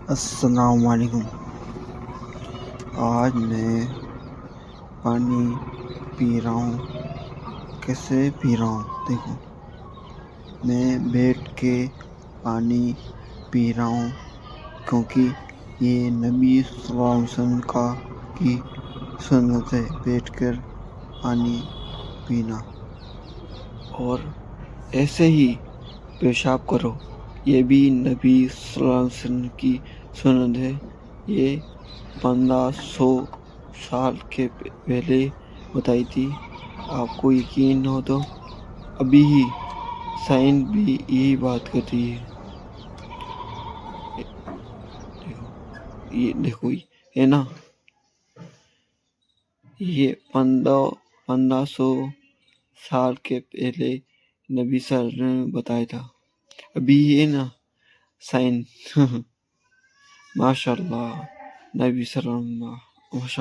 السلام علیکم۔ آج میں پانی پی رہا ہوں۔ کیسے پی رہا ہوں دیکھو، میں بیٹھ کے پانی پی رہا ہوں کیونکہ یہ نبی صلی اللہ علیہ وسلم کی سنت ہے بیٹھ کر پانی پینا، اور ایسے ہی پیشاب کرو، یہ بھی نبی صلی اللہ علیہ وسلم کی سنت ہے۔ یہ 1500 سال کے پہلے بتائی تھی۔ آپ کو یقین ہو تو ابھی ہی سائنس بھی یہی بات کرتی ہے۔ دیکھو ہے نا، یہ 1500 سال کے پہلے نبی صلی اللہ علیہ وسلم نے بتایا تھا، ابھی ہے نا سائنس۔ ماشاء اللہ، نبی صلی اللہ علیہ وسلم